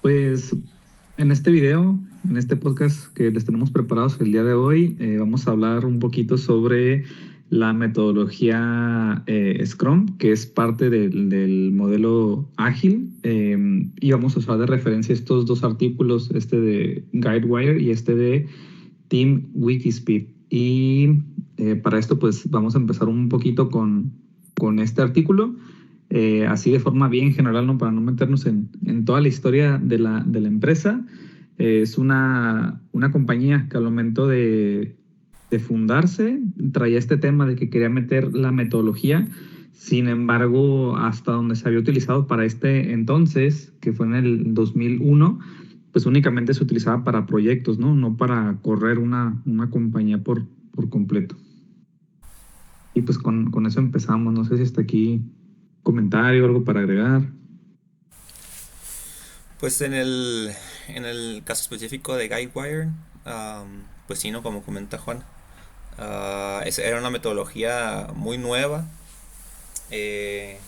Pues en este video, en este podcast que les tenemos preparados el día de hoy, vamos a hablar un poquito sobre la metodología Scrum, que es parte del modelo ágil, y vamos a usar de referencia estos dos artículos, este de Guidewire y este de Team Wikispeed. Y para esto, pues vamos a empezar un poquito con este artículo, así de forma bien general, ¿no? Para no meternos en toda la historia de la empresa. Es una compañía que al momento de fundarse traía este tema de que quería meter la metodología. Sin embargo, hasta donde se había utilizado para este entonces, que fue en el 2001, pues únicamente se utilizaba para proyectos, ¿no? No para correr una compañía por completo. Y pues con eso empezamos. No sé si hasta aquí comentario, algo para agregar. Pues en el caso específico de Guidewire, pues sí, ¿no? Como comenta Juan, era una metodología muy nueva. eh,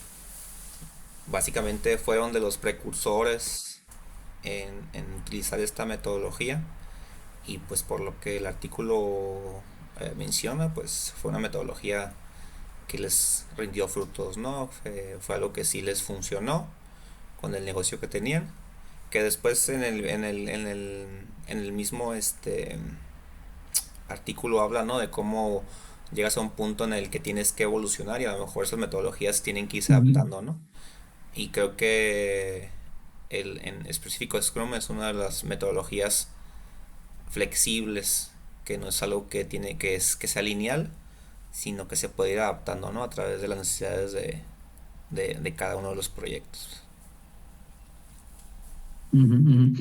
Básicamente fueron de los precursores en utilizar esta metodología, y pues por lo que el artículo menciona, pues fue una metodología que les rindió frutos, ¿no? Fue algo que sí les funcionó con el negocio que tenían, que después en el mismo artículo habla, ¿no? De cómo llegas a un punto en el que tienes que evolucionar, y a lo mejor esas metodologías tienen que irse Ujú. adaptando, ¿no? Y creo que en específico Scrum es una de las metodologías flexibles, que no es algo que sea lineal, sino que se puede ir adaptando, ¿no? A través de las necesidades de cada uno de los proyectos. Ujú, ujú.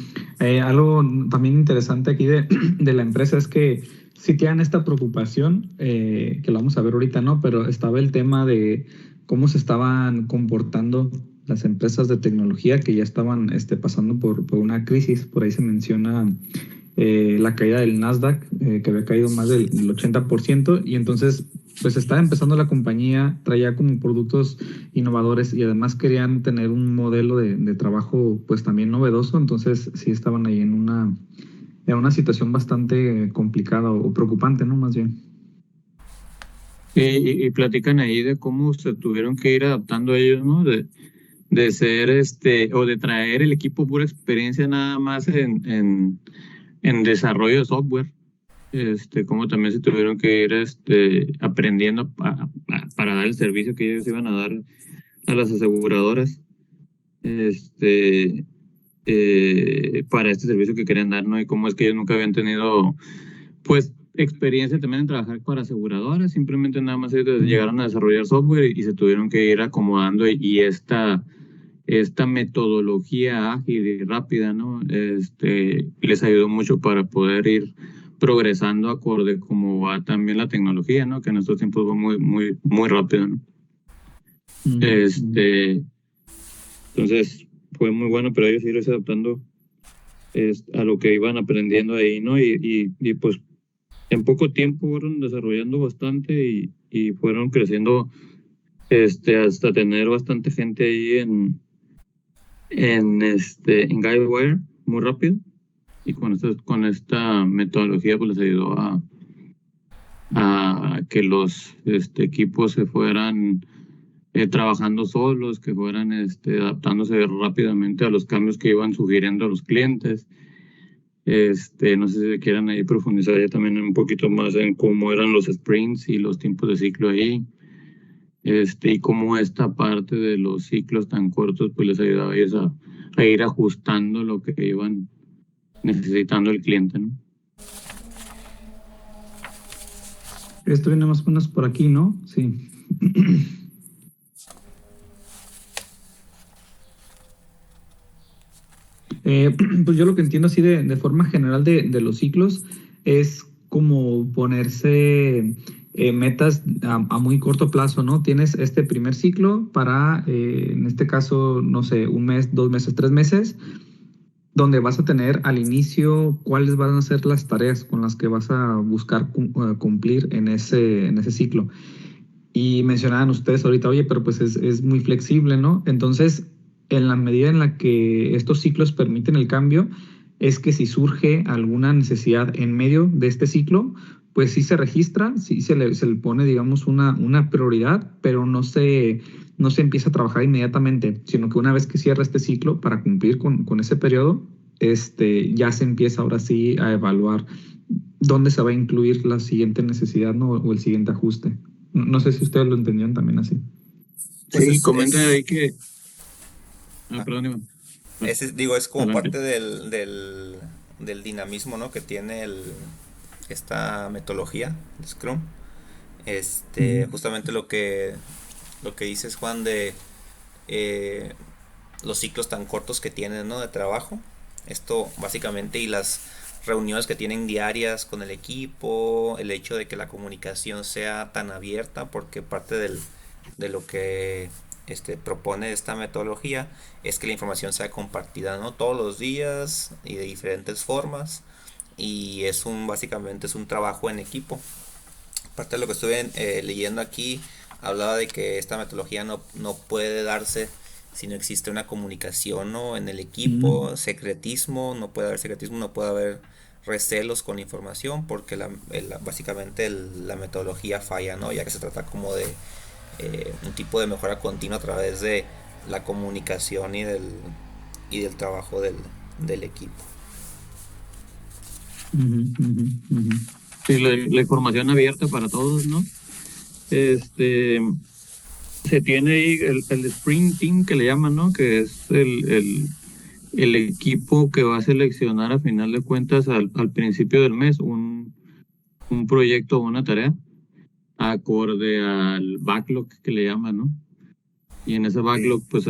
Algo también interesante aquí de la empresa es que sí tienen esta preocupación, que lo vamos a ver ahorita, ¿no? Pero estaba el tema de cómo se estaban comportando las empresas de tecnología que ya estaban pasando por una crisis. Por ahí se menciona la caída del Nasdaq, que había caído más del 80%, y entonces pues estaba empezando la compañía, traía como productos innovadores y además querían tener un modelo de trabajo pues también novedoso. Entonces sí estaban ahí en una situación bastante complicada o preocupante, ¿no? Más bien. Y platican ahí de cómo se tuvieron que ir adaptando ellos, ¿no? De ser o de traer el equipo pura experiencia nada más en desarrollo de software. Cómo también se tuvieron que ir aprendiendo para dar el servicio que ellos iban a dar a las aseguradoras, este, para este servicio que querían dar, ¿no? Y cómo es que ellos nunca habían tenido, pues, experiencia también en trabajar para aseguradoras, simplemente nada más ellos llegaron a desarrollar software y se tuvieron que ir acomodando y esta metodología ágil y rápida, ¿no? Les ayudó mucho para poder ir progresando acorde como va también la tecnología, ¿no? Que en estos tiempos va muy, muy, muy rápido, ¿no? Ujú, ujú. Este, entonces fue muy bueno, pero ellos irse adaptando a lo que iban aprendiendo ahí, ¿no? Y pues en poco tiempo fueron desarrollando bastante y fueron creciendo hasta tener bastante gente ahí en Guidewire muy rápido. Y con esta metodología pues les ayudó a que los equipos se fueran trabajando solos, que fueran adaptándose rápidamente a los cambios que iban sugiriendo a los clientes. No sé si quieran ahí profundizar ya también un poquito más en cómo eran los sprints y los tiempos de ciclo ahí, y cómo esta parte de los ciclos tan cortos pues les ayudaba a ellos a ir ajustando lo que iban necesitando el cliente, ¿no? Esto viene más o menos por aquí, ¿no? Sí. Pues yo lo que entiendo así de forma general de los ciclos es como ponerse metas a muy corto plazo, ¿no? Tienes este primer ciclo para, en este caso, no sé, un mes, 2 meses, 3 meses, donde vas a tener al inicio cuáles van a ser las tareas con las que vas a buscar cumplir en ese ciclo. Y mencionaban ustedes ahorita, oye, pero pues es muy flexible, ¿no? Entonces, en la medida en la que estos ciclos permiten el cambio, es que si surge alguna necesidad en medio de este ciclo, pues sí se registra, sí se le pone, digamos, una prioridad, pero no se empieza a trabajar inmediatamente, sino que una vez que cierra este ciclo para cumplir con ese periodo, ya se empieza ahora sí a evaluar dónde se va a incluir la siguiente necesidad, ¿no? O el siguiente ajuste. No sé si ustedes lo entendían también así. Pues Sí, comenta ahí que... ah, perdón, Iván. digo, es como Adelante. parte del dinamismo, ¿no? Que tiene esta metodología, el Scrum. Ujú. Justamente lo que dices, Juan, de eh, los ciclos tan cortos que tienen, ¿no? De trabajo. Esto básicamente, y las reuniones que tienen diarias con el equipo, el hecho de que la comunicación sea tan abierta, porque parte de lo que propone esta metodología es que la información sea compartida, ¿no? Todos los días y de diferentes formas, y básicamente es un trabajo en equipo. Parte de lo que estuve leyendo aquí, hablaba de que esta metodología no puede darse si no existe una comunicación, ¿no? En el Mm. equipo, secretismo, no puede haber secretismo, no puede haber recelos con la información, porque básicamente la metodología falla, ¿no? Ya que se trata como de un tipo de mejora continua a través de la comunicación y del trabajo del equipo. Ujú, ujú, ujú. Sí, la información abierta para todos, ¿no? Este, se tiene ahí el Sprint Team que le llaman, ¿no? Que es el equipo que va a seleccionar a final de cuentas al principio del mes un proyecto o una tarea acorde al backlog que le llaman, ¿no? Y en ese Sí. backlog, pues,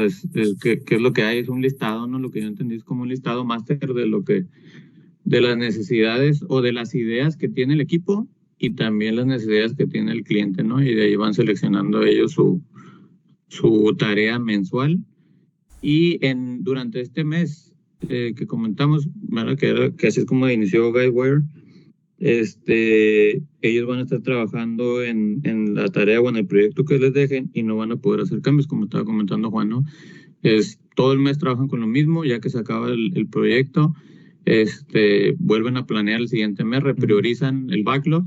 ¿qué es lo que hay? Es un listado, ¿no? Lo que yo entendí es como un listado máster de las necesidades o de las ideas que tiene el equipo y también las necesidades que tiene el cliente, ¿no? Y de ahí van seleccionando ellos su tarea mensual. Y durante este mes que comentamos, ¿verdad? Que así es como inició Guidewire, ellos van a estar trabajando en la tarea o en el proyecto que les dejen y no van a poder hacer cambios, como estaba comentando Juan, ¿no? Todo el mes trabajan con lo mismo, ya que se acaba el proyecto, vuelven a planear el siguiente mes, Ujú. repriorizan el backlog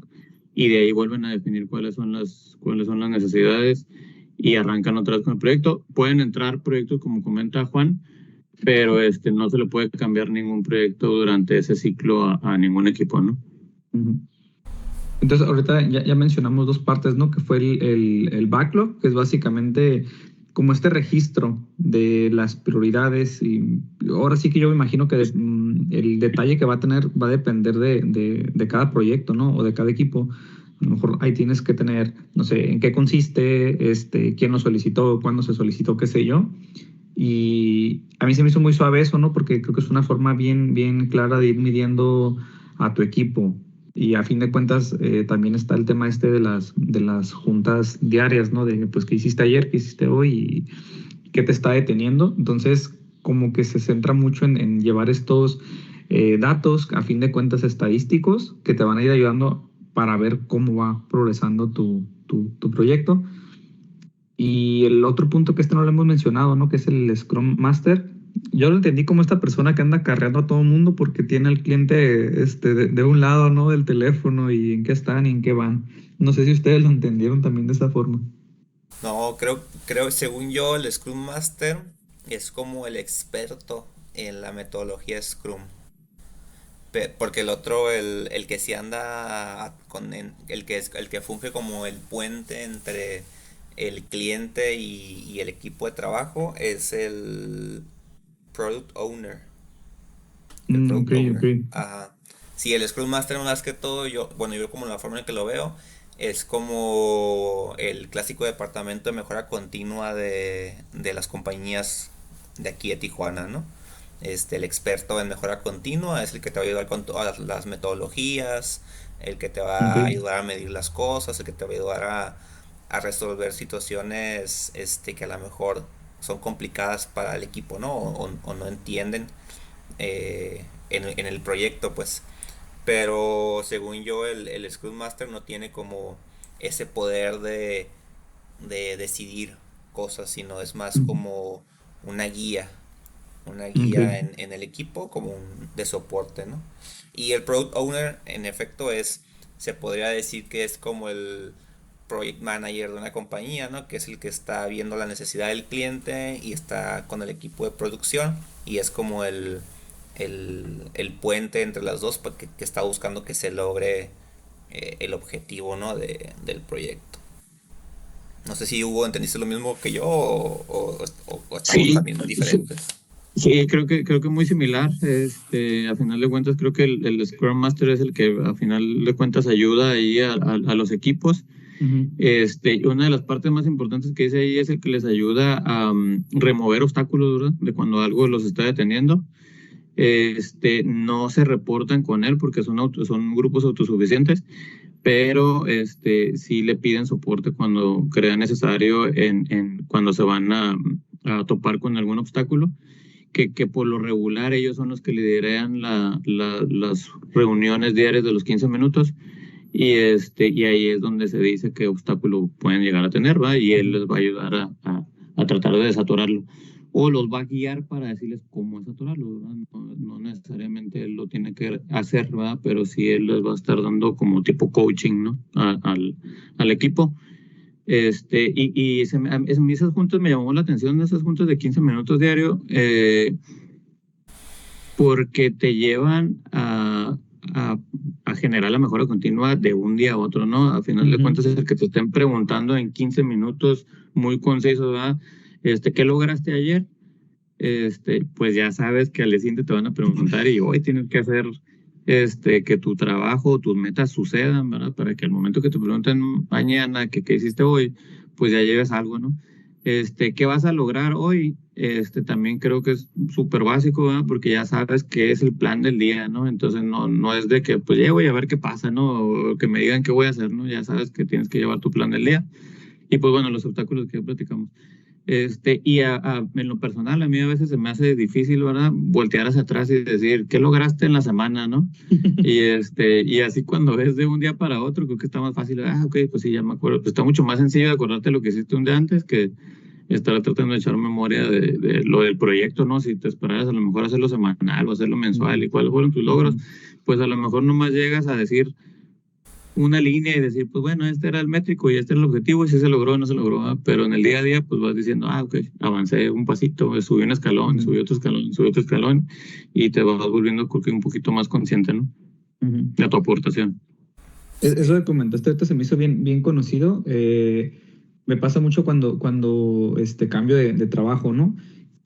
y de ahí vuelven a definir cuáles son las necesidades y arrancan otra vez con el proyecto. Pueden entrar proyectos, como comenta Juan, pero no se le puede cambiar ningún proyecto durante ese ciclo a ningún equipo, ¿no? Ujú. Entonces, ahorita ya mencionamos dos partes, ¿no? Que fue el backlog, que es básicamente como este registro de las prioridades. Y ahora sí que yo me imagino que el detalle que va a tener va a depender de cada proyecto, ¿no? O de cada equipo. A lo mejor ahí tienes que tener, no sé, en qué consiste, quién lo solicitó, cuándo se solicitó, qué sé yo. Y a mí se me hizo muy suave eso, ¿no? Porque creo que es una forma bien clara de ir midiendo a tu equipo. Y a fin de cuentas, también está el tema de las juntas diarias, ¿no? De, pues, ¿qué hiciste ayer? ¿Qué hiciste hoy? ¿Y qué te está deteniendo? Entonces, como que se centra mucho en llevar estos datos, a fin de cuentas, estadísticos, que te van a ir ayudando para ver cómo va progresando tu proyecto. Y el otro punto que no lo hemos mencionado, ¿no? Que es el Scrum Master. Yo lo entendí como esta persona que anda carreando a todo el mundo porque tiene al cliente de un lado, ¿no? Del teléfono y en qué están y en qué van. No sé si ustedes lo entendieron también de esa forma. No, según yo, el Scrum Master es como el experto en la metodología Scrum. Porque el otro, el que sí anda el que funge como el puente entre el cliente y el equipo de trabajo es el Product Owner. El Ok, Product ok. Owner. Ajá. Sí, el Scrum Master más que todo, yo como la forma en que lo veo, es como el clásico departamento de mejora continua de las compañías de aquí de Tijuana, ¿no? El experto en mejora continua es el que te va a ayudar con todas las metodologías, el que te Ok. va a ayudar a medir las cosas, el que te va a ayudar a resolver situaciones que a lo mejor son complicadas para el equipo, ¿no? O no entienden en el proyecto, pues. Pero según yo, el Scrum Master no tiene como ese poder de decidir cosas, sino es más Ujú. como una guía, una Ok. guía en el equipo como de soporte, ¿no? Y el Product Owner, en efecto, se podría decir que es como el Project Manager de una compañía, ¿no? Que es el que está viendo la necesidad del cliente y está con el equipo de producción y es como el puente entre las dos porque que está buscando que se logre el objetivo, ¿no? Del proyecto. No sé si Hugo entendiste lo mismo que yo o estamos Sí, también diferentes. sí, creo que muy similar. A final de cuentas, creo que el Scrum Master es el que a final de cuentas ayuda ahí a los equipos. Ujú. Una de las partes más importantes que dice ahí es el que les ayuda a remover obstáculos, ¿verdad? De cuando algo los está deteniendo. No se reportan con él porque son grupos autosuficientes, pero sí le piden soporte cuando crea necesario cuando se van a topar con algún obstáculo, que por lo regular ellos son los que lideran las reuniones diarias de los 15 minutos y ahí es donde se dice qué obstáculo pueden llegar a tener, ¿va? Y él les va a ayudar a tratar de desatorarlo. O los va a guiar para decirles cómo desatorarlo, ¿verdad? No necesariamente él lo tiene que hacer, ¿verdad? Pero sí él les va a estar dando como tipo coaching, ¿no? Al equipo. Esas juntas me llamó la atención, esas juntas de 15 minutos diario, porque te llevan a generar la mejora continua de un día a otro, ¿no? A final de Ujú. cuentas, es el que te estén preguntando en 15 minutos muy concisos, ¿verdad? ¿Qué lograste ayer? Pues ya sabes que al día siguiente te van a preguntar y hoy tienes que hacer que tu trabajo, tus metas sucedan, ¿verdad? Para que al momento que te pregunten mañana que qué hiciste hoy, pues ya lleves algo, ¿no? ¿Qué vas a lograr hoy? También creo que es súper básico, ¿verdad? Porque ya sabes qué es el plan del día, ¿no? Entonces no es de que pues llego y a ver qué pasa, ¿no? O que me digan qué voy a hacer, ¿no? Ya sabes que tienes que llevar tu plan del día. Y pues bueno, los obstáculos que ya platicamos. En lo personal, a mí a veces se me hace difícil, ¿verdad? Voltear hacia atrás y decir, ¿qué lograste en la semana, no? Y así cuando ves de un día para otro, creo que está más fácil, ok, pues sí, ya me acuerdo. Pues está mucho más sencillo de acordarte lo que hiciste un día antes que estar tratando de echar memoria de lo del proyecto, ¿no? Si te esperaras a lo mejor hacerlo semanal o hacerlo mensual y cuáles fueron tus logros, Ujú. pues a lo mejor nomás llegas a decir una línea y decir, pues bueno, este era el métrico y este era el objetivo, y si se logró o no se logró, ¿verdad? Pero en el día a día, pues vas diciendo, ok, avancé un pasito, subí un escalón, Ujú. subí otro escalón, subí otro escalón, y te vas volviendo, creo que un poquito más consciente, ¿no? Ujú. De tu aportación. Eso Sí. que comentaste ahorita se me hizo bien conocido. Me pasa mucho cuando cambio de trabajo, ¿no?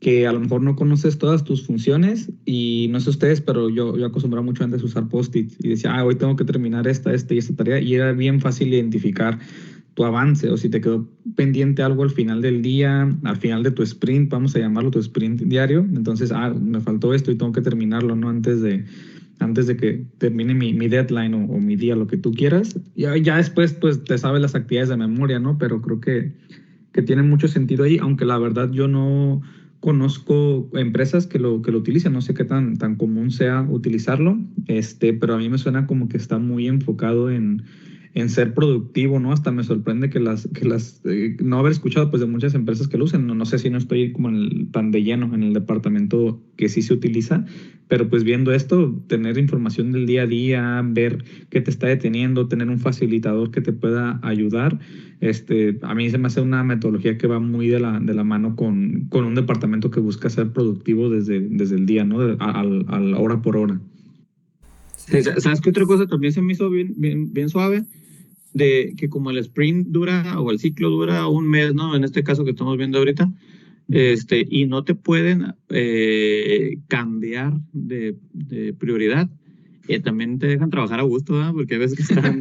Que a lo mejor no conoces todas tus funciones y no sé ustedes, pero yo acostumbraba mucho antes a usar post-its y decía, hoy tengo que terminar esta y esta tarea y era bien fácil identificar tu avance o si te quedó pendiente algo al final del día, al final de tu sprint, vamos a llamarlo tu sprint diario. Entonces, me faltó esto y tengo que terminarlo, ¿no? Antes de que termine mi deadline o mi día, lo que tú quieras. Ya después, pues, te sabes las actividades de memoria, ¿no? Pero creo que tiene mucho sentido ahí, aunque la verdad yo no conozco empresas que lo utilicen, no sé qué tan común sea utilizarlo, pero a mí me suena como que está muy enfocado en ser productivo, ¿no? Hasta me sorprende que no haber escuchado pues de muchas empresas que lo usen, no sé si no estoy como tan de lleno en el departamento que sí se utiliza, pero pues viendo esto, tener información del día a día, ver qué te está deteniendo, tener un facilitador que te pueda ayudar, a mí se me hace una metodología que va muy de la mano con un departamento que busca ser productivo desde el día, ¿no? A la hora por hora. Sí, Sí. ¿sabes qué otra cosa también se me hizo bien suave? De que como el sprint dura o el ciclo dura un mes, ¿no? En este caso que estamos viendo ahorita, y no te pueden cambiar de prioridad. También te dejan trabajar a gusto, ¿verdad? Porque a veces que están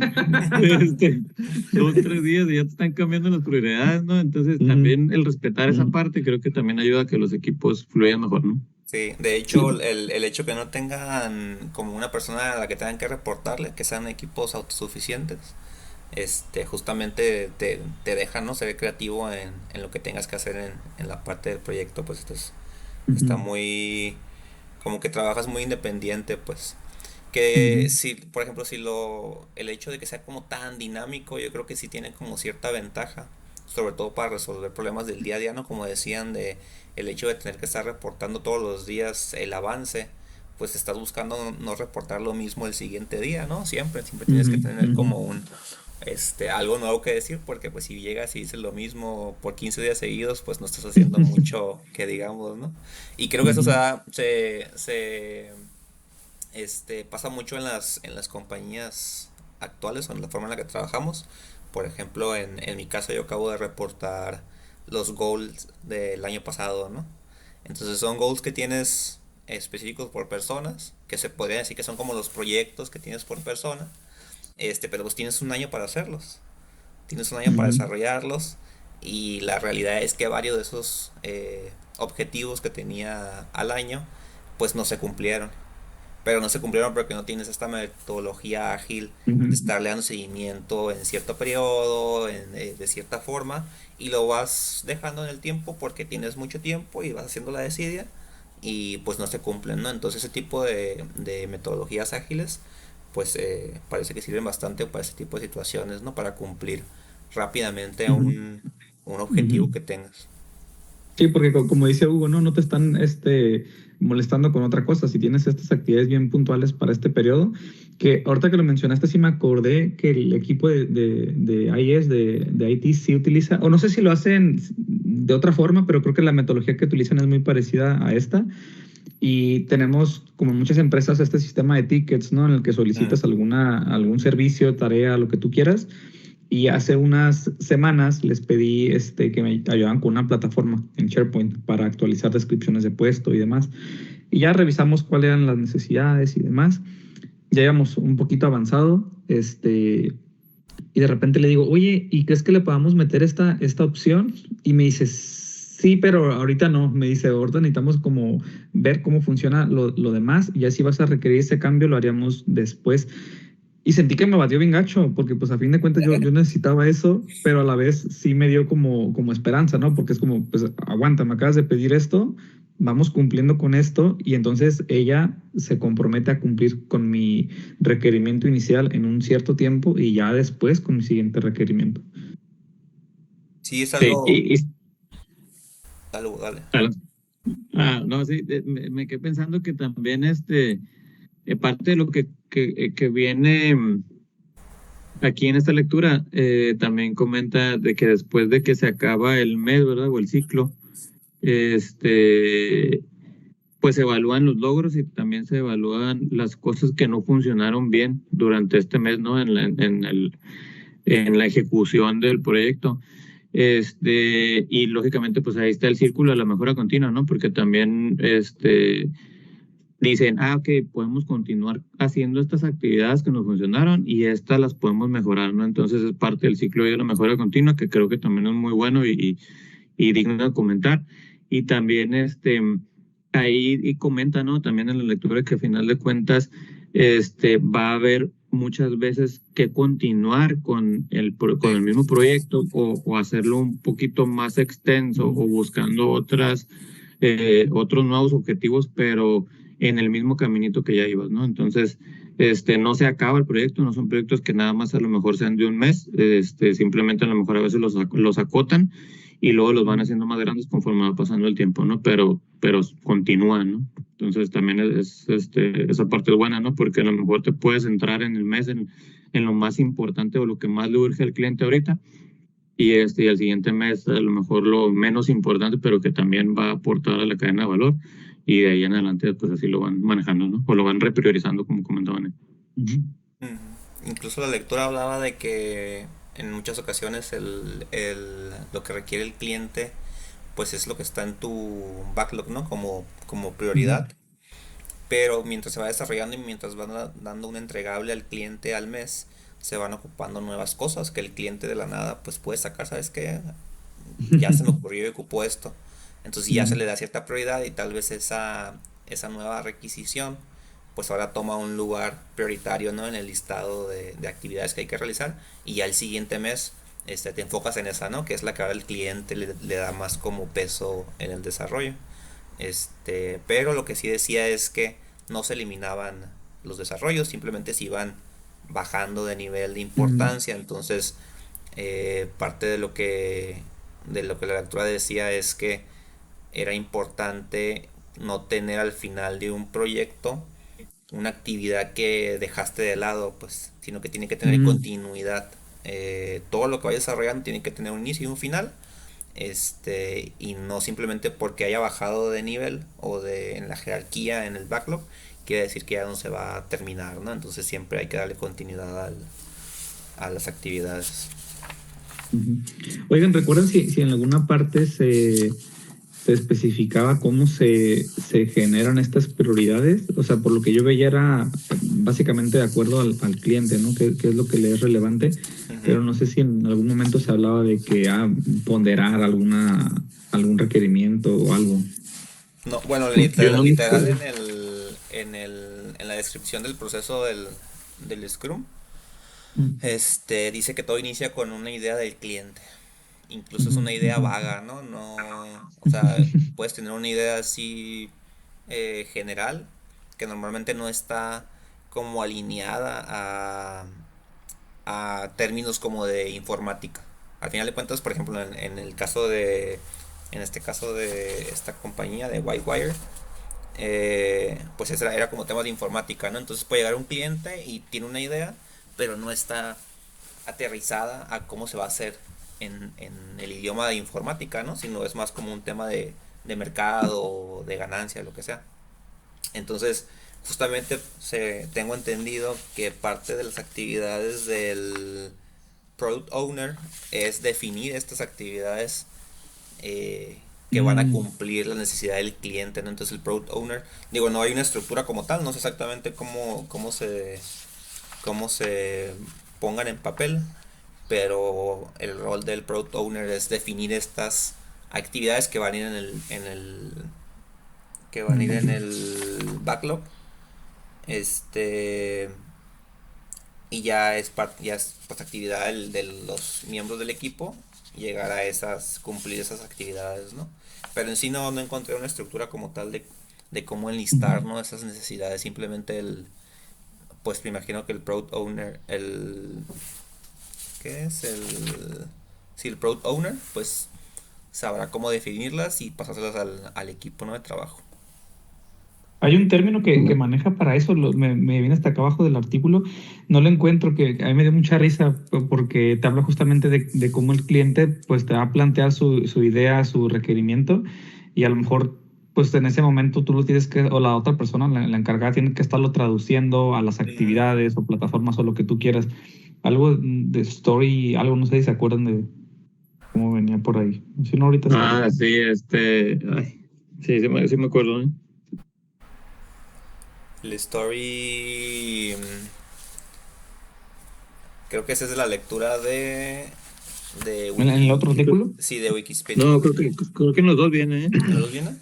2, 3 días y ya te están cambiando las prioridades, ¿no? Entonces Ujú. también el respetar esa parte creo que también ayuda a que los equipos fluyan mejor, ¿no? Sí, de hecho, Sí. el hecho que no tengan como una persona a la que tengan que reportarle, que sean equipos autosuficientes, justamente te deja, ¿no? Ser creativo en lo que tengas que hacer en la parte del proyecto, pues está Ujú. muy, como que trabajas muy independiente, pues. Ujú. Que si, por ejemplo, el hecho de que sea como tan dinámico, yo creo que sí tiene como cierta ventaja sobre todo para resolver problemas del día a día, ¿no? Como decían, de el hecho de tener que estar reportando todos los días el avance, pues estás buscando no reportar lo mismo el siguiente día, ¿no? Siempre tienes Ujú, que tener ujú, como algo nuevo que decir, porque pues si llegas y dices lo mismo por 15 días seguidos, pues no estás haciendo mucho que digamos, ¿no? Y creo que eso ujú, pasa mucho en las compañías actuales o en la forma en la que trabajamos. Por ejemplo, en mi caso yo acabo de reportar los goals del año pasado, ¿no? Entonces son goals que tienes específicos por personas, que se podría decir que son como los proyectos que tienes por persona, pero pues tienes un año para hacerlos, tienes un año para ujú, desarrollarlos, y la realidad es que varios de esos objetivos que tenía al año pues no se cumplieron, pero no se cumplieron porque no tienes esta metodología ágil de ujú, estarle dando seguimiento en cierto periodo, de cierta forma, y lo vas dejando en el tiempo porque tienes mucho tiempo y vas haciendo la desidia y pues no se cumplen, ¿no? Entonces ese tipo de metodologías ágiles pues parece que sirven bastante para ese tipo de situaciones, ¿no? Para cumplir rápidamente ujú, un ujú. objetivo que tengas. Sí, porque como dice Hugo, no te están molestando con otra cosa. Si tienes estas actividades bien puntuales para este periodo, que ahorita que lo mencionaste, sí me acordé que el equipo de IES, de IT, sí utiliza, o no sé si lo hacen de otra forma, pero creo que la metodología que utilizan es muy parecida a esta. Y tenemos, como en muchas empresas, este sistema de tickets, ¿no? En el que Mm, solicitas algún servicio, tarea, lo que tú quieras. Y hace unas semanas les pedí que me ayudaran con una plataforma en SharePoint para actualizar descripciones de puesto y demás. Y ya revisamos cuáles eran las necesidades y demás. Ya íbamos un poquito avanzado, y de repente le digo, oye, ¿y crees que le podamos meter esta opción? Y me dice, sí, pero ahorita no. Me dice, ahorita necesitamos como ver cómo funciona lo demás, y ya si vas a requerir ese cambio lo haríamos después. Y sentí que me batió bien gacho, porque pues a fin de cuentas yo necesitaba eso, pero a la vez sí me dio como esperanza, ¿no? Porque es como, pues aguanta, me acabas de pedir esto, vamos cumpliendo con esto, y entonces ella se compromete a cumplir con mi requerimiento inicial en un cierto tiempo y ya después con mi siguiente requerimiento. sí, es Sí, algo, algo, dale. claro. No, sí, me quedé pensando que también parte de lo que viene aquí en esta lectura, también comenta de que después de que se acaba el mes, ¿verdad? O el ciclo, este, pues se evalúan los logros y también se evalúan las cosas que no funcionaron bien durante este mes, ¿no? En la ejecución del proyecto. Y lógicamente, pues ahí está el círculo de la mejora continua, ¿no? Porque también, dicen, ok, podemos continuar haciendo estas actividades que nos funcionaron y estas las podemos mejorar, ¿no? Entonces es parte del ciclo de la mejora continua, que creo que también es muy bueno y digno de comentar. Y también ahí y comenta, ¿no? También en la lectura que a final de cuentas va a haber muchas veces que continuar con el mismo proyecto o hacerlo un poquito más extenso o buscando otros nuevos objetivos, pero en el mismo caminito que ya ibas, ¿no? Entonces, no se acaba el proyecto, no son proyectos que nada más a lo mejor sean de un mes, simplemente a lo mejor a veces los acotan y luego los van haciendo más grandes conforme va pasando el tiempo, ¿no? Pero continúan, ¿no? Entonces también esa parte es buena, ¿no? Porque a lo mejor te puedes entrar en el mes en lo más importante o lo que más le urge al cliente ahorita y al siguiente mes a lo mejor lo menos importante, pero que también va a aportar a la cadena de valor y de ahí en adelante pues así lo van manejando, ¿no? O lo van repriorizando como comentaban. Ujú. Ujú. Incluso la lectura hablaba de que en muchas ocasiones lo que requiere el cliente pues es lo que está en tu backlog, ¿no? Como Ujú. prioridad. Pero mientras se va desarrollando y mientras van dando un entregable al cliente al mes, se van ocupando nuevas cosas que el cliente de la nada pues puede sacar, ¿sabes qué? Ya se me ocurrió y ocupó esto. Entonces ya se Ujú. le da cierta prioridad y tal vez esa nueva requisición pues ahora toma un lugar prioritario, ¿no? En el listado de actividades que hay que realizar, y ya el siguiente mes te enfocas en esa, ¿no? Que es la que ahora el cliente le da más como peso en el desarrollo. Pero lo que sí decía es que no se eliminaban los desarrollos, simplemente se iban bajando de nivel de Ujú. importancia. Entonces Parte de lo que la lectura decía es que era importante no tener al final de un proyecto una actividad que dejaste de lado, pues, sino que tiene que tener Mm, continuidad. Todo lo que vayas desarrollando tiene que tener un inicio y un final, y no simplemente porque haya bajado de nivel o en la jerarquía en el backlog, quiere decir que ya no se va a terminar, ¿no? Entonces siempre hay que darle continuidad a las actividades. ujú. Oigan, ¿recuerdan si en alguna parte se especificaba cómo se generan estas prioridades? O sea, por lo que yo veía era básicamente de acuerdo al cliente, ¿no? ¿Qué es lo que le es relevante? Ujú. Pero no sé si en algún momento se hablaba de que ponderar algún requerimiento o algo. No, bueno, Yo no me literal acuerdo. en la descripción del proceso del Scrum, Mm, dice que todo inicia con una idea del cliente. Incluso es ujú, una idea ujú. vaga, ¿no? O sea, puedes tener una idea así general que normalmente no está como alineada a términos como de informática. Al final de cuentas, por ejemplo, en este caso de esta compañía de Whitewire, pues era como tema de informática, ¿no? Entonces puede llegar un cliente y tiene una idea, pero no está aterrizada a cómo se va a hacer en el idioma de informática, ¿no? Sino es más como un tema de mercado, de ganancia, lo que sea. Entonces, justamente tengo entendido que parte de las actividades del Product Owner es definir estas actividades que van a Mm, cumplir la necesidad del cliente, ¿no? Entonces el Product Owner, digo, no hay una estructura como tal, no sé exactamente cómo se pongan en papel, pero el rol del Product Owner es definir estas actividades que van a ir que van a ir en mm. el backlog, este y ya es pues actividad de los miembros del equipo llegar a cumplir esas actividades, ¿no? Pero en sí no encontré una estructura como tal de cómo enlistar, ¿no? Esas necesidades, simplemente pues me imagino que el Product Owner, ¿qué es? Sí, el Product Owner, pues sabrá cómo definirlas y pasárselas al equipo, ¿no? De trabajo. Hay un término que maneja para eso, me viene hasta acá abajo del artículo, no lo encuentro, que a mí me dio mucha risa porque te habla justamente de cómo el cliente pues te va a plantear su idea, su requerimiento y a lo mejor pues en ese momento tú lo tienes que, o la otra persona, la encargada, tiene que estarlo traduciendo a las Ujú. actividades o plataformas o lo que tú quieras. Algo de story, algo, no sé si se acuerdan de cómo venía por ahí. Si no, ahorita sale. Ah, sí, ay, sí, sí me acuerdo, ¿eh? El story, creo que esa es de la lectura de En el otro Wiki, artículo. sí, de Wikipedia. No, creo que en los dos viene, ¿eh? ¿En los dos viene?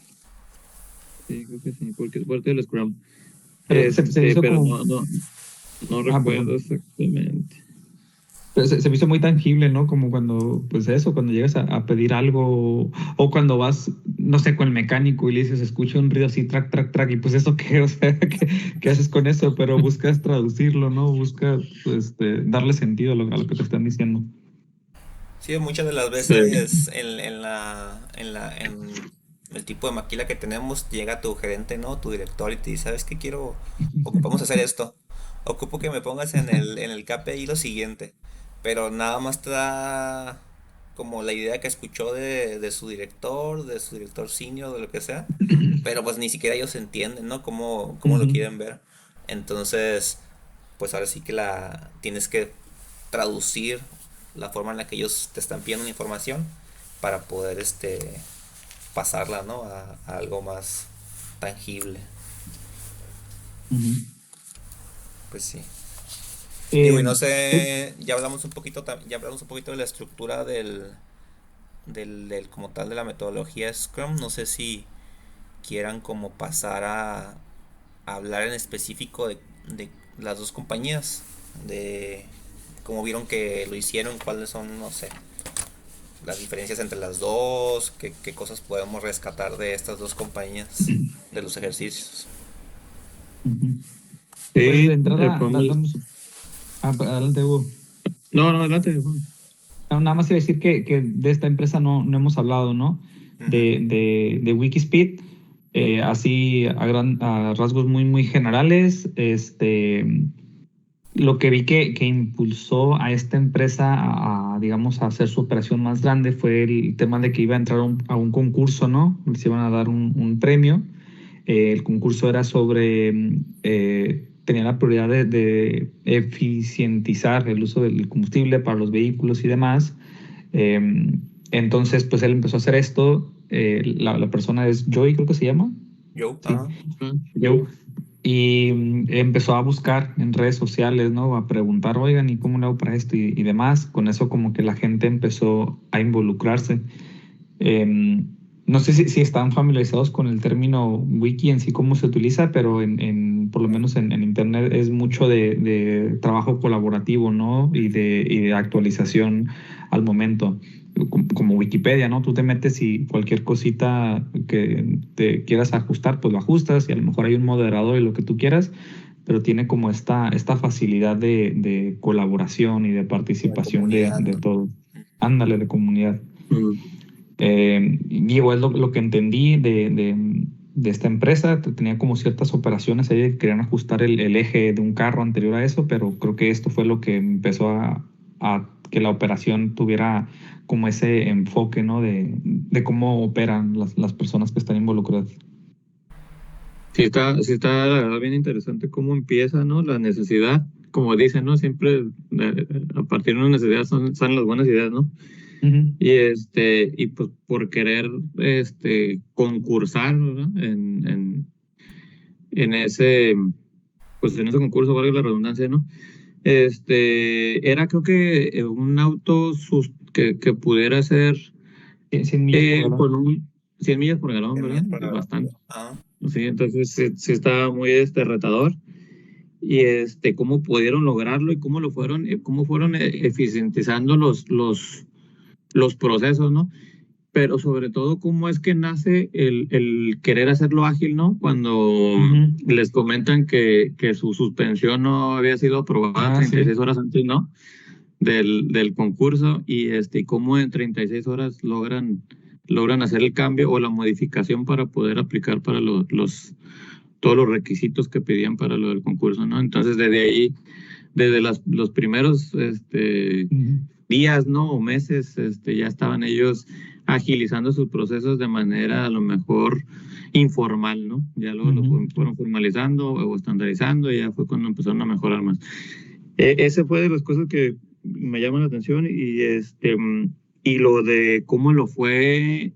Sí, creo que sí, porque es parte del Scrum. Pero se me hizo Pero como... no Ah, recuerdo perdón. exactamente. Pero se me hizo muy tangible, ¿no? Como cuando, pues eso, cuando llegas a pedir algo o cuando vas, no sé, con el mecánico y le dices, escucha un ruido así, track, track, track, y pues eso qué, o sea, ¿qué haces con eso? Pero buscas traducirlo, ¿no? Buscas, pues, darle sentido a lo que te están diciendo. Sí, muchas de las Sí. veces en el tipo de maquila que tenemos, llega tu gerente, ¿no? Tu director y te dice, ¿sabes qué quiero? Ocupamos hacer esto. Ocupo que me pongas en el KPI lo siguiente. Pero nada más te da como la idea que escuchó de su director senior, de lo que sea. Pero pues ni siquiera ellos entienden, ¿no? Cómo lo Ujú, quieren ver. Entonces, pues ahora sí que tienes que traducir la forma en la que ellos te están pidiendo una información para poder pasarla, ¿no? A algo más tangible. ujú. Pues sí. Digo, y no Tú- sé, ya hablamos un poquito de la estructura del como tal de la metodología Scrum. No sé si quieran como pasar a hablar en específico de las dos compañías, de cómo vieron que lo hicieron, cuáles son, no sé, las diferencias entre las dos, qué cosas podemos rescatar de estas dos compañías, de los ejercicios. ujú. Pues de Sí, entrada, podemos. damos... Ah, adelante, Hugo. No, adelante, Juan. nada más iba a decir que de esta empresa no hemos hablado, ¿no? Ujú. De Wikispeed, así a rasgos muy generales, lo que vi que impulsó a esta empresa digamos, a hacer su operación más grande fue el tema de que iba a entrar a un concurso, ¿no? Les iban a dar un premio. El concurso era sobre, tenía la prioridad de eficientizar el uso del combustible para los vehículos y demás. Eh, entonces, pues él empezó a hacer esto. La persona es Joey, creo que se llama. Yo, Sí, ajá. Joe. Y empezó a buscar en redes sociales, ¿no? A preguntar, oigan, ¿y cómo le hago para esto? Y demás. Con eso como que la gente empezó a involucrarse. Eh, no sé si están familiarizados con el término wiki en sí, cómo se utiliza, pero por lo menos en Internet es mucho de trabajo colaborativo, ¿no? Y de actualización al momento, como Wikipedia, ¿no? Tú te metes y cualquier cosita que te quieras ajustar, pues lo ajustas y a lo mejor hay un moderador y lo que tú quieras, pero tiene como esta facilidad de colaboración y de La participación comunidad, de ¿no? todo. Ándale, de comunidad. Mm. Y igual lo que entendí de esta empresa, tenía como ciertas operaciones ahí que querían ajustar el eje de un carro anterior a eso, pero creo que esto fue lo que empezó a que la operación tuviera como ese enfoque, ¿no? De cómo operan las personas que están involucradas. Sí está la verdad bien interesante cómo empieza, ¿no? La necesidad, como dicen, ¿no? Siempre a partir de una necesidad salen las buenas ideas, ¿no? Ujú. Y pues por querer concursar, ¿verdad? En ese, pues en ese concurso, valga la redundancia, ¿no? Era creo que un auto que pudiera ser 100 millas por con galón. 100 millas por galón, En ¿verdad? millas por hora. Bastante. Ajá. Sí, entonces sí estaba muy retador. Y cómo pudieron lograrlo y cómo fueron eficientizando los procesos, ¿no? Pero sobre todo cómo es que nace el querer hacerlo ágil, ¿no? Cuando Ujú. les comentan que su suspensión no había sido aprobada Ah, 36 sí. horas antes, ¿no? Del concurso y cómo en 36 horas logran hacer el cambio o la modificación para poder aplicar para todos los requisitos que pedían para lo del concurso, ¿no? Entonces, desde ahí, desde los primeros Ujú. días, ¿no? O meses, ya estaban ellos agilizando sus procesos de manera a lo mejor informal, ¿no? Ya lo Ujú. fueron formalizando o estandarizando y ya fue cuando empezaron a mejorar más. Ese fue de las cosas que me llaman la atención y lo de cómo lo fue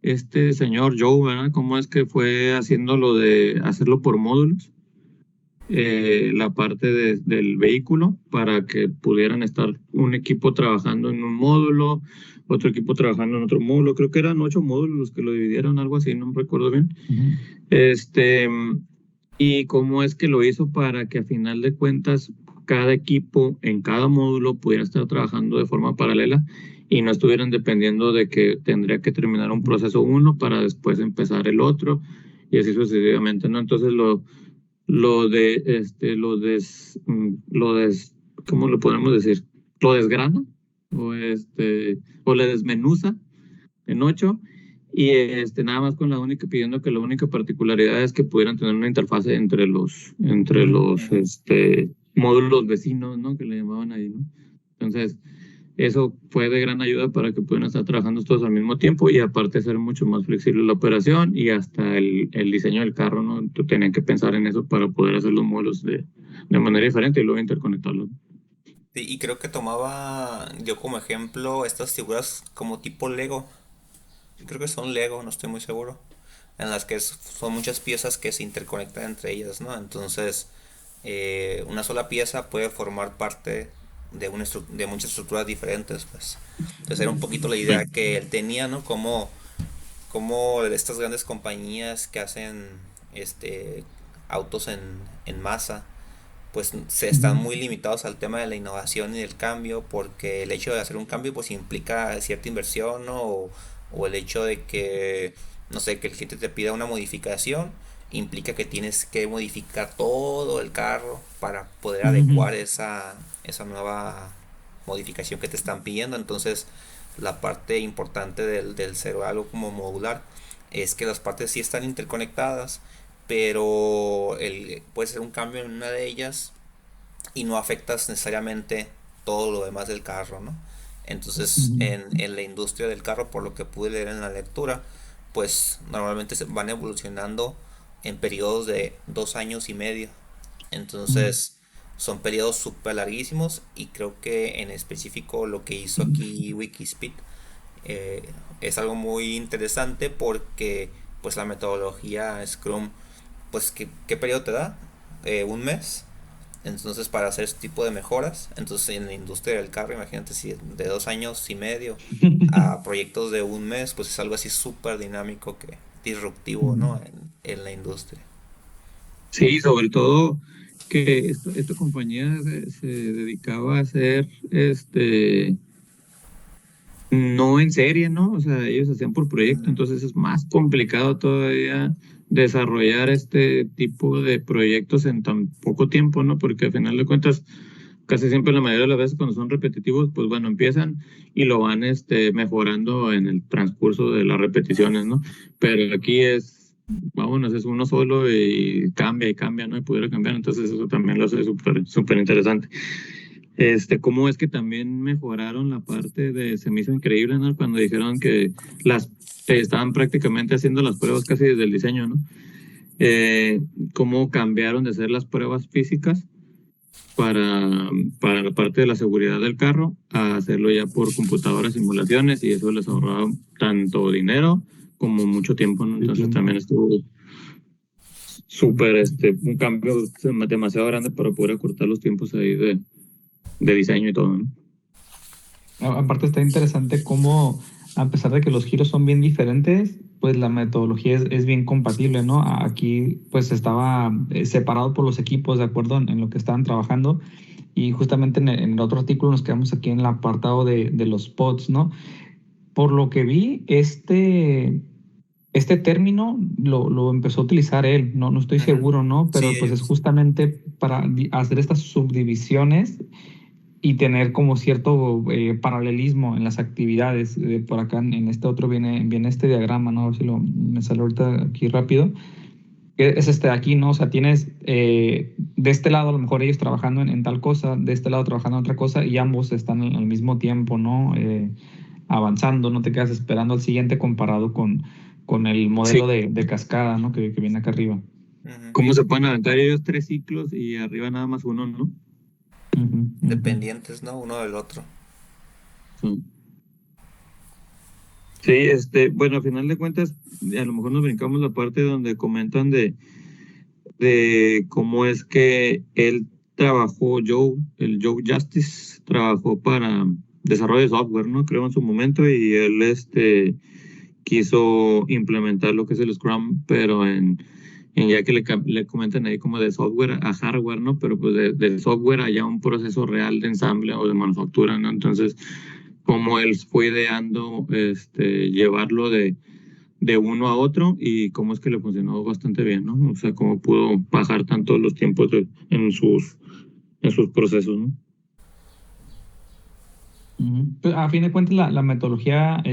este señor Joe, ¿verdad? Cómo es que fue haciendo lo de hacerlo por módulos, la parte del vehículo para que pudieran estar un equipo trabajando en un módulo, otro equipo trabajando en otro módulo. Creo que eran 8 módulos los que lo dividieron, algo así, no me recuerdo bien. Ujú. Este, y cómo es que lo hizo para que a final de cuentas cada equipo en cada módulo pudiera estar trabajando de forma paralela y no estuvieran dependiendo de que tendría que terminar un proceso uno para después empezar el otro y así sucesivamente, ¿no? Entonces lo de ¿cómo lo podemos decir? Lo desgrana o o le desmenuza en 8 y nada más con la única pidiendo que la única particularidad es que pudieran tener una interfase entre Ujú. los módulos vecinos, ¿no? Que le llamaban ahí, ¿no? Entonces, eso fue de gran ayuda para que pudieran estar trabajando todos al mismo tiempo y aparte ser mucho más flexible la operación y hasta el diseño del carro, ¿no? Tú tenías que pensar en eso para poder hacer los módulos de manera diferente y luego interconectarlos. Sí, y creo que tomaba yo como ejemplo estas figuras como tipo Lego. Creo que son Lego, no estoy muy seguro. En las que son muchas piezas que se interconectan entre ellas, ¿no? Entonces, una sola pieza puede formar parte de muchas estructuras diferentes, pues. Entonces era un poquito la idea Sí. que él tenía, ¿no? Como estas grandes compañías que hacen este autos en masa, pues se están Ujú. muy limitados al tema de la innovación y del cambio, porque el hecho de hacer un cambio pues implica cierta inversión, ¿no? O el hecho de que, no sé, que el cliente te pida una modificación, implica que tienes que modificar todo el carro para poder Ujú. adecuar esa nueva modificación que te están pidiendo. Entonces la parte importante del ser algo como modular es que las partes sí están interconectadas, pero puede ser un cambio en una de ellas y no afectas necesariamente todo lo demás del carro, ¿no? Entonces, Ujú. en la industria del carro, por lo que pude leer en la lectura, pues normalmente se van evolucionando en periodos de 2 años y medio. Mm. Entonces, son periodos súper larguísimos y creo que en específico lo que hizo aquí Wikispeed eh, es algo muy interesante porque pues la metodología Scrum, pues ¿qué periodo te da? Un mes. Entonces para hacer este tipo de mejoras, entonces en la industria del carro, imagínate si de 2 años y medio a proyectos de un mes, pues es algo así súper dinámico que disruptivo, Ujú. ¿no? En la industria. Sí, sobre todo que esta compañía se dedicaba a hacer no en serie, ¿no? O sea, ellos hacían por proyecto, Ujú. entonces es más complicado todavía desarrollar este tipo de proyectos en tan poco tiempo, ¿no? Porque al final de cuentas, casi siempre la mayoría de las veces cuando son repetitivos, pues bueno, empiezan y lo van mejorando en el transcurso de las repeticiones, ¿no? Pero aquí vámonos, es uno solo y cambia, ¿no? Y pudiera cambiar, entonces eso también lo hace súper, súper interesante. Cómo es que también mejoraron la parte se me hizo increíble, ¿no? Cuando dijeron que estaban prácticamente haciendo las pruebas casi desde el diseño, ¿no? Eh, Cómo cambiaron de hacer las pruebas físicas para, para la parte de la seguridad del carro a hacerlo ya por computadoras, simulaciones, y eso les ahorraba tanto dinero como mucho tiempo, ¿no? El Entonces tiempo. también estuvo súper, un cambio demasiado grande para poder acortar los tiempos ahí de diseño y todo, ¿no? Aparte está interesante cómo, a pesar de que los giros son bien diferentes, pues la metodología es bien compatible, ¿no? Aquí pues estaba separado por los equipos de acuerdo en lo que estaban trabajando y justamente en el otro artículo nos quedamos aquí en el apartado de los pods, ¿no? Por lo que vi, este término lo empezó a utilizar él, no estoy Ujú. seguro, ¿no? Sí, Pero pues es ellos. justamente para hacer estas subdivisiones y tener como cierto paralelismo en las actividades. Por acá en este otro viene este diagrama, ¿no? A ver si me sale ahorita aquí rápido. Es este de aquí, ¿no? O sea, tienes de este lado a lo mejor ellos trabajando en tal cosa, de este lado trabajando en otra cosa y ambos están al mismo tiempo, ¿no? Avanzando, no te quedas esperando al siguiente comparado con el Sí, modelo de cascada, ¿no? Que viene acá arriba. Ujú. cómo se pueden aventar ellos 3 ciclos y arriba nada más uno, ¿no? Ujú, ujú. Dependientes, ¿no? Uno del otro. Sí. Sí, bueno, al final de cuentas, a lo mejor nos brincamos la parte donde comentan de cómo es que él trabajó, el Joe Justice, trabajó para desarrollo de software, ¿no? Creo en su momento, y él, quiso implementar lo que es el Scrum, pero en ya que le comentan ahí como de software a hardware, ¿no? Pero pues de software a ya un proceso real de ensamble o de manufactura, ¿no? Entonces, como él fue ideando, llevarlo de uno a otro y cómo es que le funcionó bastante bien, ¿no? O sea, cómo pudo bajar tanto los tiempos en sus procesos, ¿no? Ujú. Pues, a fin de cuentas, la metodología,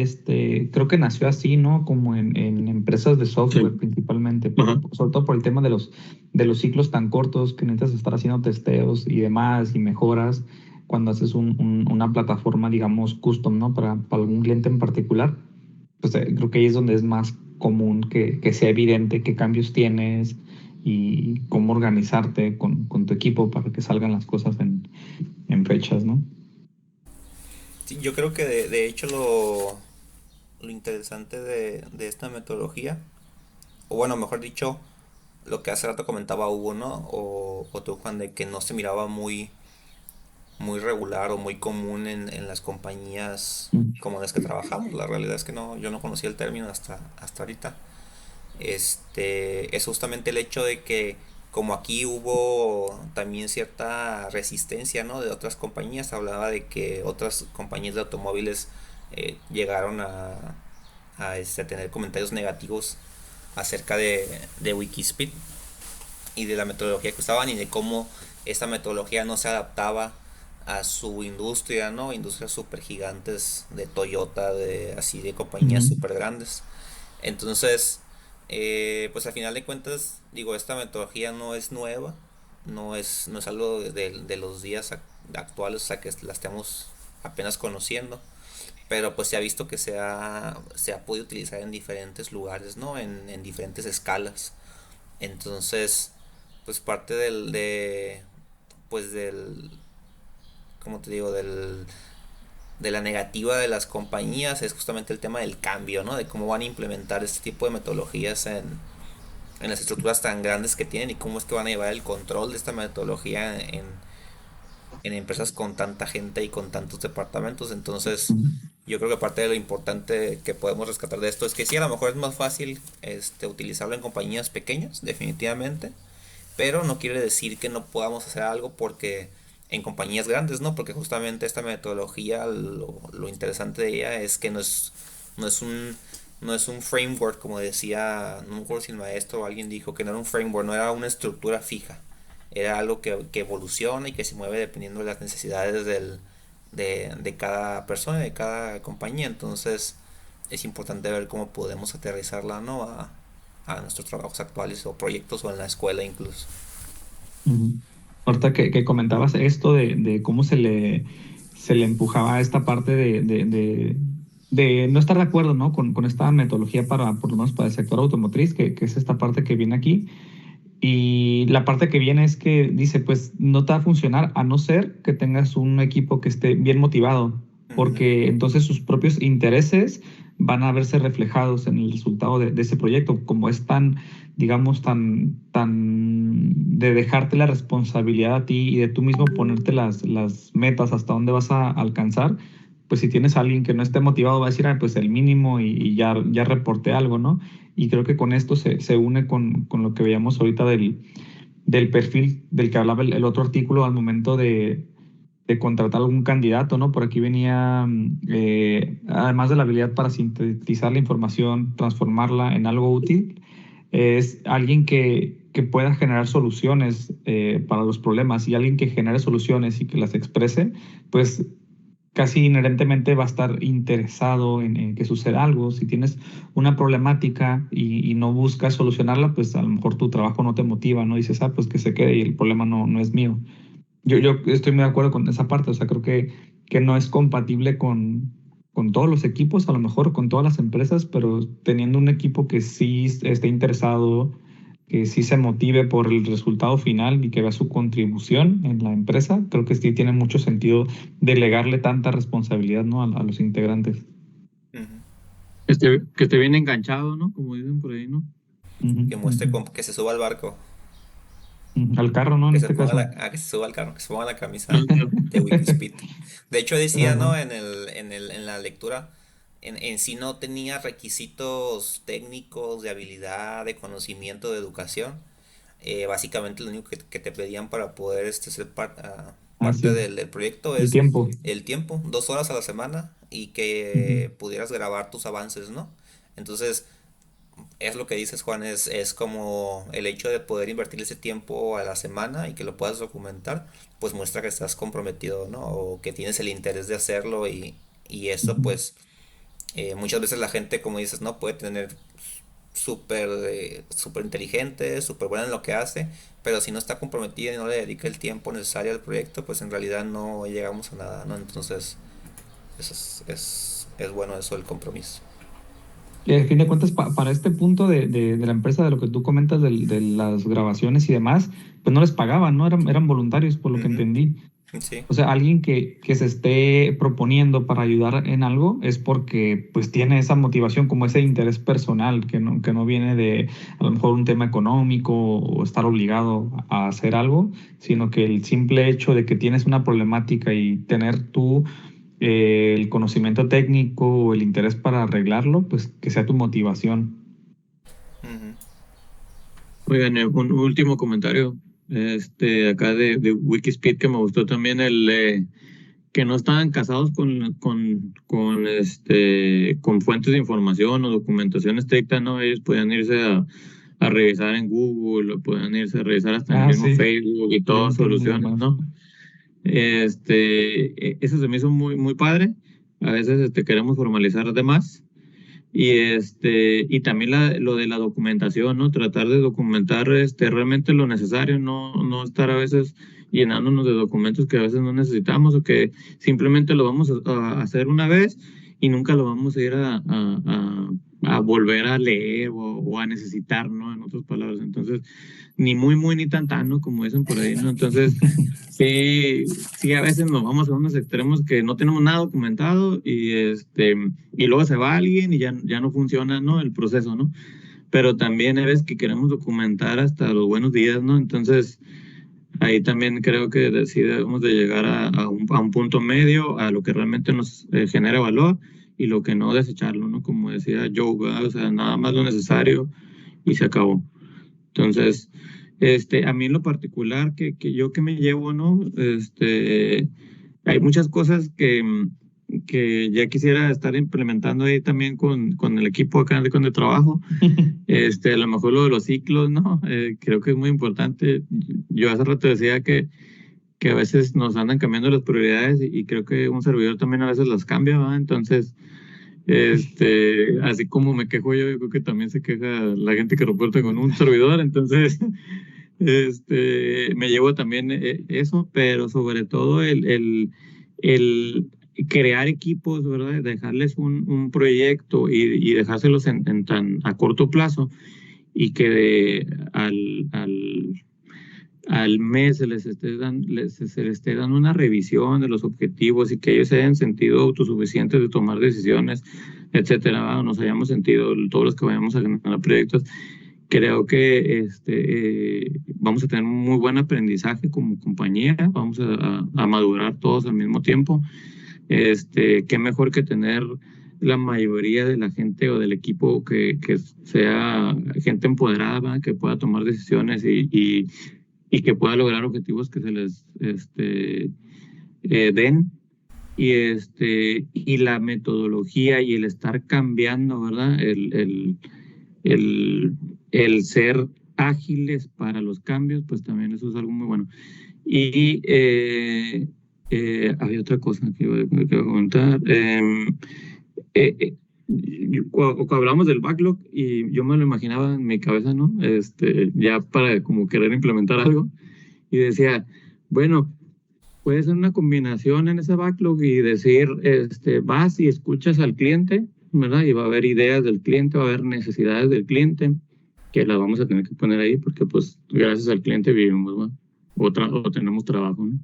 creo que nació así, ¿no? Como en empresas de Sí. software principalmente, Ajá. sobre todo por el tema de los ciclos tan cortos que necesitas estar haciendo testeos y demás y mejoras cuando haces una plataforma, digamos, custom, ¿no? Para algún cliente en particular. Pues creo que ahí es donde es más común que sea evidente qué cambios tienes y cómo organizarte con tu equipo para que salgan las cosas en fechas, ¿no? Sí, yo creo que de hecho lo interesante de esta metodología, o bueno, mejor dicho, lo que hace rato comentaba Hugo, ¿no? O tú, Juan, de que no se miraba muy regular o muy común en las compañías Mm. como las que trabajamos. La realidad es que yo no conocía el término hasta ahorita. Es justamente el hecho de que como aquí hubo también cierta resistencia, ¿no? De otras compañías, hablaba de que otras compañías de automóviles llegaron a tener comentarios negativos acerca de Wikispeed y de la metodología que usaban y de cómo esta metodología no se adaptaba a su industria, ¿no? Industrias súper gigantes de Toyota, de así de compañías Ujú, súper grandes. Entonces, pues al final de cuentas, digo, esta metodología no es nueva, no es algo de los días actuales, o sea, que la estamos apenas conociendo, pero pues se ha visto que se ha podido utilizar en diferentes lugares, ¿no? En diferentes escalas. Entonces, pues parte pues ¿cómo te digo? De la negativa de las compañías es justamente el tema del cambio, ¿no? De cómo van a implementar este tipo de metodologías en las estructuras tan grandes que tienen y cómo es que van a llevar el control de esta metodología en empresas con tanta gente y con tantos departamentos. Entonces, ujú. yo creo que parte de lo importante que podemos rescatar de esto es que sí, a lo mejor es más fácil utilizarlo en compañías pequeñas, definitivamente, pero no quiere decir que no podamos hacer algo porque en compañías grandes, ¿no? Porque justamente esta metodología, lo interesante de ella es que no es un, no es un framework, como decía, no me acuerdo si el maestro o alguien dijo que no era un framework, no era una estructura fija, era algo que evoluciona y que se mueve dependiendo de las necesidades de cada persona, de cada compañía. Entonces es importante ver cómo podemos aterrizarla, ¿no? A nuestros trabajos actuales o proyectos o en la escuela incluso. Ujú. Ahorita que comentabas esto de cómo se le empujaba a esta parte de no estar de acuerdo, ¿no? Con esta metodología para, por lo menos para el sector automotriz, que es esta parte que viene aquí. Y la parte que viene es que dice, pues no te va a funcionar a no ser que tengas un equipo que esté bien motivado, Ujú, porque entonces sus propios intereses van a verse reflejados en el resultado de ese proyecto. Como es tan, digamos, tan de dejarte la responsabilidad a ti y de tú mismo ponerte las metas hasta dónde vas a alcanzar, pues si tienes a alguien que no esté motivado va a decir, ah, pues el mínimo y ya reporté algo, ¿no? Y creo que con esto se une con lo que veíamos ahorita del perfil del que hablaba el otro artículo al momento de contratar algún candidato, ¿no? Por aquí venía, además de la habilidad para sintetizar la información, transformarla en algo útil, es alguien que pueda generar soluciones para los problemas y alguien que genere soluciones y que las exprese, pues casi inherentemente va a estar interesado en que suceda algo. Si tienes una problemática y no buscas solucionarla, pues a lo mejor tu trabajo no te motiva, ¿no? Dices, ah, pues que se quede y el problema no es mío. Yo estoy muy de acuerdo con esa parte, o sea, creo que no es compatible con todos los equipos, a lo mejor con todas las empresas, pero teniendo un equipo que sí esté interesado, que sí se motive por el resultado final y que vea su contribución en la empresa, creo que sí tiene mucho sentido delegarle tanta responsabilidad, ¿no? A los integrantes. ujú. Que esté bien enganchado, ¿no? Como dicen por ahí, ¿no? Ujú, Que muestre ujú, que se suba al barco, ujú. Al carro, ¿no? En este caso. que se suba al carro, que se ponga la camisa Ándale. de Wikispeed. De hecho decía, Ajá. ¿no? En la lectura, en sí no tenía requisitos técnicos de habilidad, de conocimiento, de educación. Básicamente lo único que te pedían para poder ser Ah, parte sí. del proyecto El es tiempo. el tiempo, 2 horas a la semana y Ujú, que pudieras grabar tus avances, ¿no? Entonces, es lo que dices, Juan, es como el hecho de poder invertir ese tiempo a la semana y que lo puedas documentar, pues muestra que estás comprometido, ¿no? O que tienes el interés de hacerlo y eso, ujú. pues, muchas veces la gente, como dices, no puede tener súper inteligente, súper buena en lo que hace, pero si no está comprometida y no le dedica el tiempo necesario al proyecto, pues en realidad no llegamos a nada, ¿no? Entonces, eso es bueno eso, el compromiso. Y al fin de cuentas, para este punto de la empresa, de lo que tú comentas de las grabaciones y demás, pues no les pagaban, ¿no? Eran voluntarios, por lo que Ujú, entendí. sí. O sea, alguien que se esté proponiendo para ayudar en algo es porque pues tiene esa motivación, como ese interés personal, que no viene de a lo mejor un tema económico o estar obligado a hacer algo, sino que el simple hecho de que tienes una problemática y tener tú el conocimiento técnico o el interés para arreglarlo, pues que sea tu motivación. Ujú, Oigan, un último comentario, acá de Wikispeed que me gustó también que no estaban casados con fuentes de información o documentación estricta, ¿no? Ellos podían irse a revisar en Google, o podían irse a revisar hasta en el Ah, mismo sí, Facebook y todas LinkedIn y soluciones, demás. ¿no? Eso se me hizo muy, muy padre. A veces queremos formalizar de más. Y también lo de la documentación, ¿no? Tratar de documentar realmente lo necesario, no estar a veces llenándonos de documentos que a veces no necesitamos o que simplemente lo vamos a hacer una vez y nunca lo vamos a ir a volver a leer o a necesitar, ¿no? En otras palabras. Entonces, ni muy, muy, ni tan, tan, ¿no? Como dicen por ahí, ¿no? Entonces, sí, a veces nos vamos a unos extremos que no tenemos nada documentado y luego se va alguien y ya no funciona, ¿no? El proceso, ¿no? Pero también hay veces que queremos documentar hasta los buenos días, ¿no? Entonces, ahí también creo que sí debemos de llegar a un punto medio, a lo que realmente nos genera valor y lo que no desecharlo, ¿no? Como decía Joe, ¿verdad? O sea, nada más lo necesario y se acabó. Entonces, a mí en lo particular, que me llevo, ¿no? Hay muchas cosas que ya quisiera estar implementando ahí también con el equipo acá de trabajo. A lo mejor lo de los ciclos, ¿no? Creo que es muy importante. Yo hace rato decía que a veces nos andan cambiando las prioridades y creo que un servidor también a veces las cambia, ¿va? Entonces, así como me quejo yo creo que también se queja la gente que reporta con un servidor, entonces, me llevo también eso, pero sobre todo el crear equipos, ¿verdad? Dejarles un proyecto y dejárselos en tan a corto plazo y que al mes se les esté dando una revisión de los objetivos y que ellos se hayan sentido autosuficientes de tomar decisiones, etcétera, ¿va? Nos hayamos sentido todos los que vayamos a ganar proyectos. Creo que vamos a tener un muy buen aprendizaje como compañía, vamos a madurar todos al mismo tiempo. Qué mejor que tener la mayoría de la gente o del equipo que sea gente empoderada, ¿va? Que pueda tomar decisiones y que pueda lograr objetivos que se les den. Y la metodología y el estar cambiando, ¿verdad? El ser ágiles para los cambios, pues también eso es algo muy bueno. Y había otra cosa que iba a comentar. Cuando hablamos del backlog y yo me lo imaginaba en mi cabeza, ¿no? Ya para como querer implementar algo y decía, bueno, puede ser una combinación en ese backlog y decir, vas y escuchas al cliente, ¿verdad? Y va a haber ideas del cliente, va a haber necesidades del cliente que las vamos a tener que poner ahí porque pues gracias al cliente vivimos, ¿no? O tenemos trabajo, ¿no?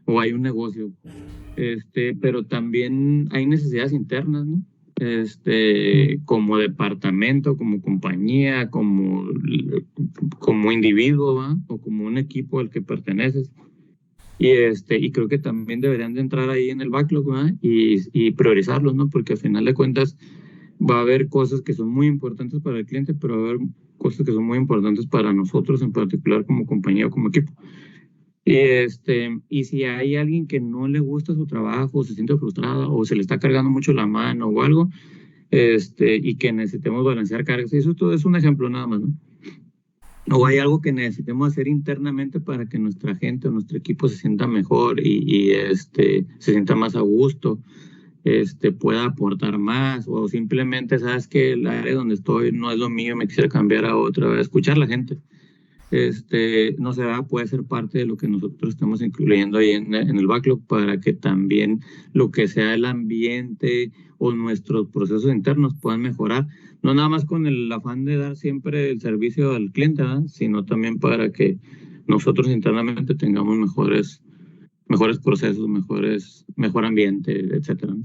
O hay un negocio. Pero también hay necesidades internas, ¿no? Como departamento, como compañía, como individuo, ¿va? O como un equipo al que perteneces. Y creo que también deberían de entrar ahí en el backlog, ¿va? Y priorizarlos, ¿no? Porque al final de cuentas va a haber cosas que son muy importantes para el cliente, pero va a haber cosas que son muy importantes para nosotros en particular como compañía o como equipo. Y si hay alguien que no le gusta su trabajo, se siente frustrado o se le está cargando mucho la mano o algo, y que necesitemos balancear cargas, y eso todo es un ejemplo nada más, ¿no? O hay algo que necesitemos hacer internamente para que nuestra gente o nuestro equipo se sienta mejor y se sienta más a gusto, pueda aportar más, o simplemente sabes que el área donde estoy no es lo mío, me quisiera cambiar a otra, escuchar a la gente. No se va, puede ser parte de lo que nosotros estamos incluyendo ahí en el backlog para que también lo que sea el ambiente o nuestros procesos internos puedan mejorar, no nada más con el afán de dar siempre el servicio al cliente, ¿verdad? Sino también para que nosotros internamente tengamos mejores procesos, mejor ambiente, etcétera.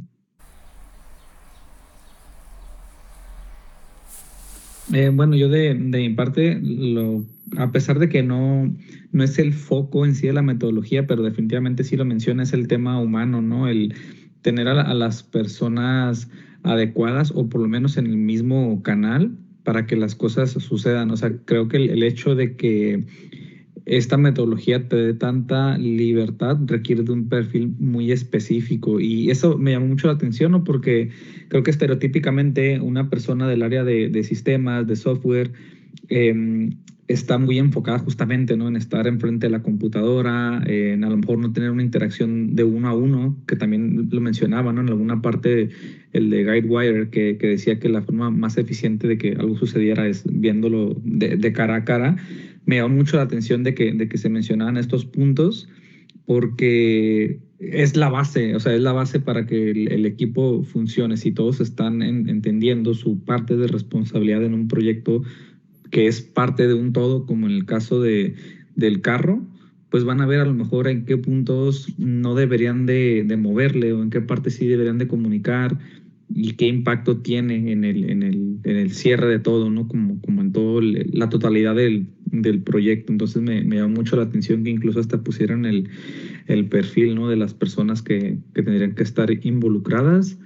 Bueno, yo de mi parte, a pesar de que no es el foco en sí de la metodología, pero definitivamente sí lo menciona, es el tema humano, ¿no? El tener a las personas adecuadas o por lo menos en el mismo canal para que las cosas sucedan. O sea, creo que el hecho de que esta metodología te dé tanta libertad requiere de un perfil muy específico y eso me llamó mucho la atención, ¿no? Porque creo que estereotípicamente una persona del área de sistemas, de software, está muy enfocada justamente, ¿no? En estar enfrente de la computadora, en a lo mejor no tener una interacción de uno a uno, que también lo mencionaba, ¿no? En alguna parte el de Guidewire, que decía que la forma más eficiente de que algo sucediera es viéndolo de cara a cara. Me llamó mucho la atención de que se mencionaban estos puntos, porque es la base, o sea, es la base para que el equipo funcione. Si todos están entendiendo su parte de responsabilidad en un proyecto que es parte de un todo, como en el caso del carro, pues van a ver a lo mejor en qué puntos no deberían de moverle o en qué parte sí deberían de comunicar y qué impacto tiene en el cierre de todo, ¿no? Como en todo la totalidad del proyecto. Entonces me llamó mucho la atención que incluso hasta pusieran el perfil, ¿no? De las personas que tendrían que estar involucradas.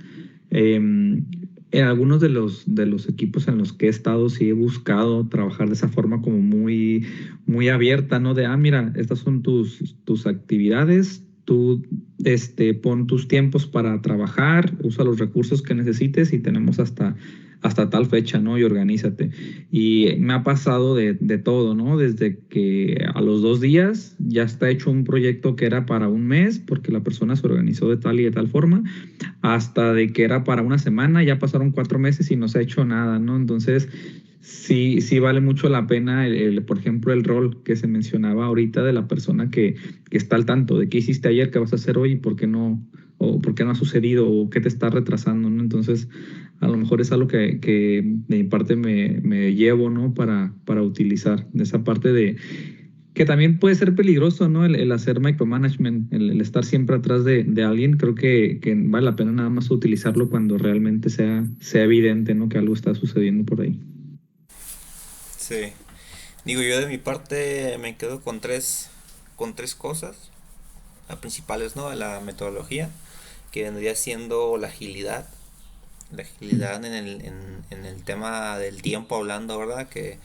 En algunos de los equipos en los que he estado, sí he buscado trabajar de esa forma como muy abierta, ¿no? De, mira, estas son tus actividades, tú pon tus tiempos para trabajar, usa los recursos que necesites y tenemos hasta tal fecha, ¿no? Y organízate. Y me ha pasado de todo, ¿no? Desde que a los 2 días ya está hecho un proyecto que era para un mes, porque la persona se organizó de tal y de tal forma, hasta de que era para una semana, ya pasaron 4 meses y no se ha hecho nada, ¿no? Entonces, sí vale mucho la pena, por ejemplo, el rol que se mencionaba ahorita de la persona que está al tanto de qué hiciste ayer, qué vas a hacer hoy y por qué no, o por qué no ha sucedido, o qué te está retrasando, ¿no? Entonces, a lo mejor es algo que de mi parte me llevo, ¿no? Para utilizar de esa parte de que también puede ser peligroso, ¿no? El hacer micromanagement, el estar siempre atrás de alguien, creo que vale la pena nada más utilizarlo cuando realmente sea evidente, ¿no? Que algo está sucediendo por ahí. Sí. Digo, yo de mi parte me quedo con tres cosas principales, ¿no? De la metodología, que vendría siendo la agilidad en el tema del tiempo hablando, ¿verdad? Que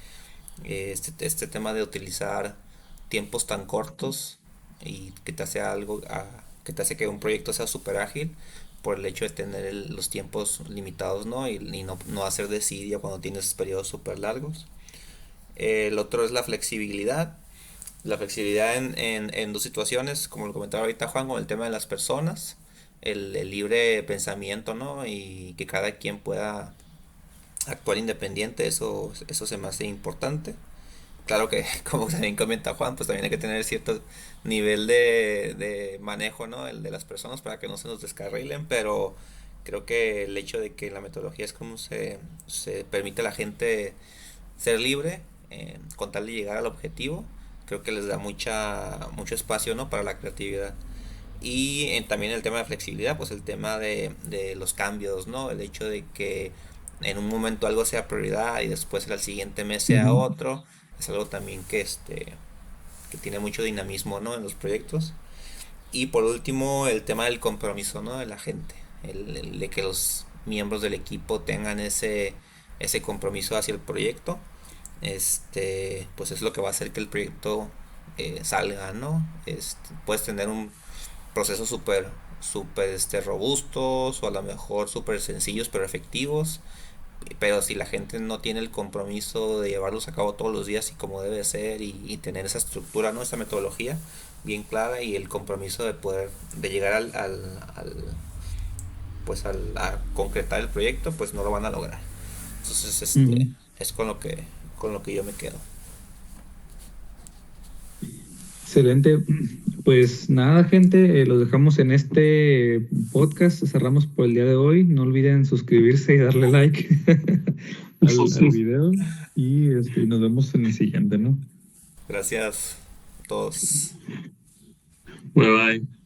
este tema de utilizar tiempos tan cortos y que te hace que te hace que un proyecto sea súper ágil por el hecho de tener los tiempos limitados, ¿no? Y no hacer desidia cuando tienes periodos súper largos. El otro es la flexibilidad en dos situaciones, como lo comentaba ahorita Juan, con el tema de las personas, el libre pensamiento, ¿no? Y que cada quien pueda actuar independiente, eso se me hace importante. Claro que, como también comenta Juan, pues también hay que tener cierto nivel de manejo, ¿no? El de las personas para que no se nos descarrilen, pero creo que el hecho de que la metodología es como se permite a la gente ser libre con tal de llegar al objetivo, creo que les da mucho espacio, ¿no? Para la creatividad. Y también el tema de flexibilidad, pues el tema de los cambios, ¿no? El hecho de que en un momento algo sea prioridad y después al siguiente mes sea Ujú. otro, es algo también que tiene mucho dinamismo, ¿no? En los proyectos. Y por último, el tema del compromiso, ¿no? De la gente, el de que los miembros del equipo tengan ese compromiso hacia el proyecto, pues es lo que va a hacer que el proyecto salga, ¿no? Puedes tener un proceso súper robustos o a lo mejor súper sencillos pero efectivos, pero si la gente no tiene el compromiso de llevarlos a cabo todos los días y como debe ser y tener esa estructura, ¿no? Esa metodología bien clara y el compromiso de llegar a concretar el proyecto, pues no lo van a lograr. Entonces, Ujú. es con lo que yo me quedo. Excelente. Pues nada, gente, los dejamos en este podcast. Cerramos por el día de hoy. No olviden suscribirse y darle like al video. Y nos vemos en el siguiente, ¿no? Gracias a todos. Bye bye.